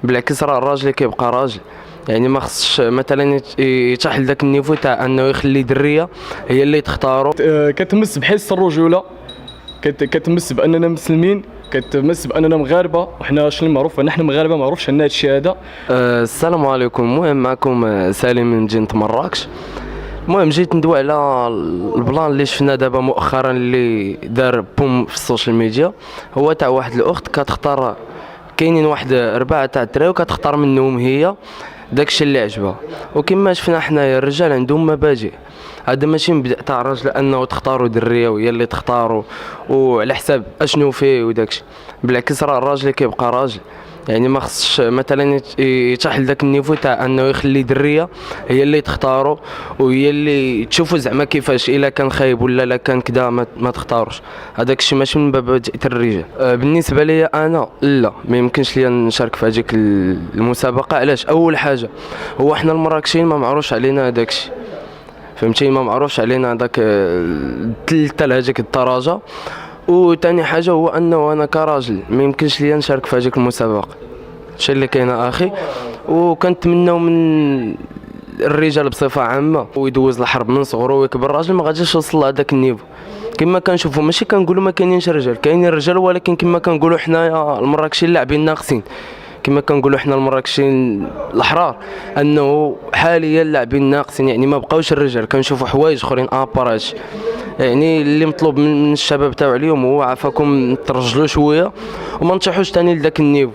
بالعكس راه الراجل كيبقى راجل. يعني ما خصش مثلا يطيح لذاك النيفو تاع انه يخلي دريه هي اللي تختارو. كتمس بحس الرجوله، كتمس باننا مسلمين، كتمس باننا مغاربه، وحنا شنو معروف نحن مغاربه، معروفش عندنا هادشي هذا. السلام عليكم. المهم معكم سالم من مدينه مراكش. المهم جيت ندوي على البلان اللي شفنا دابا مؤخرا اللي دار بوم في السوشيال ميديا، هو تاع واحد الاخت كتختار، كاينين واحد 4 تاع الدراري وكتختار منهم هي داكشي اللي عجبها. وكما شفنا حنايا الرجال عندهم مبادئ، هذا ماشي مبدا تاع الراجل انه تختاروا دريه وهي اللي تختاروا وعلى حساب اشنو فيه وداكشي. بالعكس راه الراجل كيبقى راجل. يعني ما خصش مثلا يطيح لذاك النيفو تاع انه يخلي دريه هي اللي تختارو وهي اللي تشوفوا زعما كيفاش الا كان خايب ولا لا كان كذا ما تختاروش. هذاك الشيء ماشي من مبادئ الرجال. بالنسبه لي انا لا، ما يمكنش لي نشارك في هذيك المسابقه. علاش؟ اول حاجه هو احنا المراكشيين ما معروفش علينا هذاك الشيء، فهمتي؟ ما معروفش علينا داك حتى لهذيك الدرجه. وثاني حاجه هو انه انا كراجل ما يمكنش لي نشارك في هذيك المسابقه. الشيء اللي كاين اخي، وكنتمناو من الرجال بصفه عامه ويدوز الحرب من صغرو ويكبر راجل ما غاديش يوصل لهذاك النيفو. كما كنشوفوا ماشي كنقولوا ما كاينينش رجال، كاينين رجال، ولكن كما كنقولوا حنايا المراكشيين لاعبين ناقصين. كما كنقولوا حنا المراكشيين الاحرار انه حاليا لاعبين ناقصين، يعني ما بقاوش الرجال. كنشوفوا حوايج اخرين ابار هادشي. يعني اللي مطلوب من الشباب تاعو اليوم هو عافاكم ترجلوا شويه وما نطيحوش ثاني لذاك النيفو،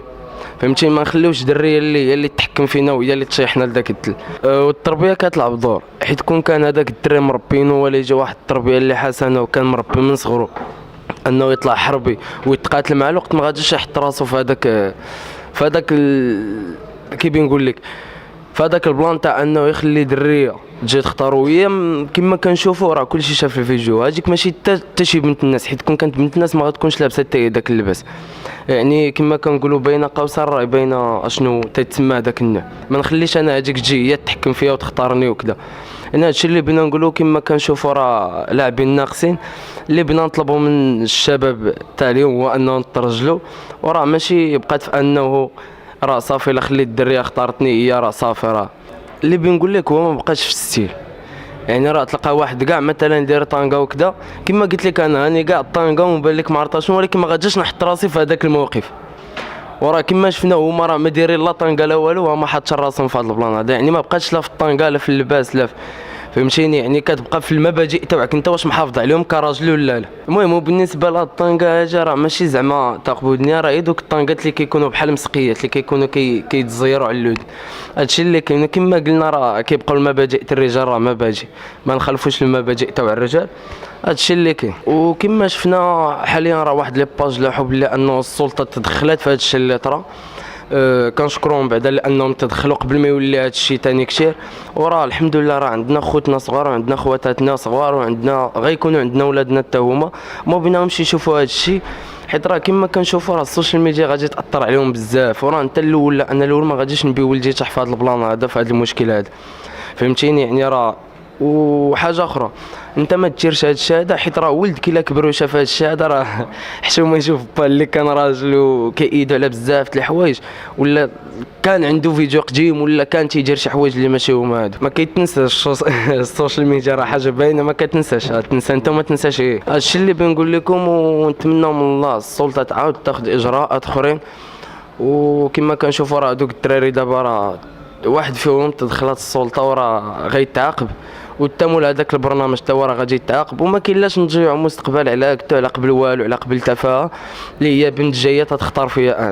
فهمتي؟ ما نخليوش دريه اللي تحكم فينا وهي اللي تطيحنا لذاك التل. والتربيه كتلعب دور، حيت كون كان هذاك الدري مربينو ولا يجي واحد التربيه اللي حسنه وكان مربي من صغرو انه يطلع حربي ويتقاتل مع الوقت، ما غاديش يحط راسو في هذاك كيف نقول لك، في هذاك البلان تاع انه يخلي دريه تجي تختاروا. هي كما كنشوفوا راه كلشي شاف الفيديو هذيك ماشي حتى شي بنت الناس، حيت كون كانت بنت الناس ما غتكونش لابسه حتى داك اللباس. يعني كما كنقولوا بين قوسين راه باينه اشنو تيتسمى هذاك النوع. ما نخليش انا هذيك تجي هي تحكم فيها وتختارني وكذا. انا هادشي اللي بغينا نقولوا كما كنشوفوا راه لاعبين ناقصين. اللي بغينا نطلبوا من الشباب تاع اليوم هو انهم ترجلوا، وراه ماشي بقات في انه راه صافي الا خليت الدريه اختارتني هي راه صافي. راه اللي بنقول لك هو ما بقاش في الستيل. يعني راه تلقى واحد كاع مثلا يدير طانكا وكذا، كما قلت لك انا راني كاع الطانكا ومبان لك ما عرفتش، ولكن ما غاديش نحط راسي في هذاك الموقف. وراه كما شفنا هما راه ما دايرين لا طانكا لا والو، وما حاطش راسهم في هذا البلان هذا. يعني ما بقاش لا في الطانكا لا في اللباس لا في، فهمتيني؟ يعني كتبقى في المبادئ تاعك انت واش محافظ عليهم كراجل ولا لا. المهم بالنسبه للطانكا هاجا راه ماشي زعما تاخذ دنيا، راه دوك الطانكات اللي كيكونوا بحال مسقيات اللي كيكونوا كيتزيروا على اللود. هادشي اللي كاين. كما قلنا راه كيبقاو المبادئ تاع الرجال راه مبادئ، ما نخالفوش المبادئ تاع الرجال. هادشي اللي كاين. وكما شفنا حاليا راه واحد لي باج لاحوا بلي انه السلطه تدخلات في هادشي اللي طرا. كنشكرهم بعدا لانهم تدخلوا قبل ما يولي هذا الشيء ثاني كثير. وراه الحمد لله راه عندنا خوتنا صغار وعندنا خواتاتنا صغار وعندنا غيكونوا عندنا ولادنا حتى هما ما بيناهمش يشوفوا هذا الشيء، حيت راه كما كنشوفوا راه السوشيال ميديا غادي تاثر عليهم بزاف. وراه انت الاول انا الاول ما غاديش نبي ولدي تحت في هذا البلان هذا في هذا المشكل هذا، فهمتيني؟ يعني راه وحاجه اخرى انت ما ديرش هذا الشيء هذا، حيت راه ولدك الا كبر وشاف هذا الشيء هذا راه حشومه يشوف با اللي كان راجل وكيأيدو على بزاف د الحوايج، ولا كان عنده فيديو قديم، ولا كان تيدير شي حوايج اللي ماشي هما هادو. ما كيتنساش السوشيال ميديا راه حاجه باينه ما كتنساش، تنسى انت وما تنساش هي. هادشي اللي بنقول لكم، ونتمنى من الله السلطه تعاود تاخذ اجراءات اخرين. وكما كنشوفوا راه دوك الدراري دابا راه واحد فيهم تدخلات السلطه وراه غيتعاقب، والتمول هذاك البرنامج تا هو راه غادي يتعاقب. وما كاينلاش نضيعوا مستقبل على قبل والو، على قبل تفاهه اللي هي بنت جايه تختار فيها.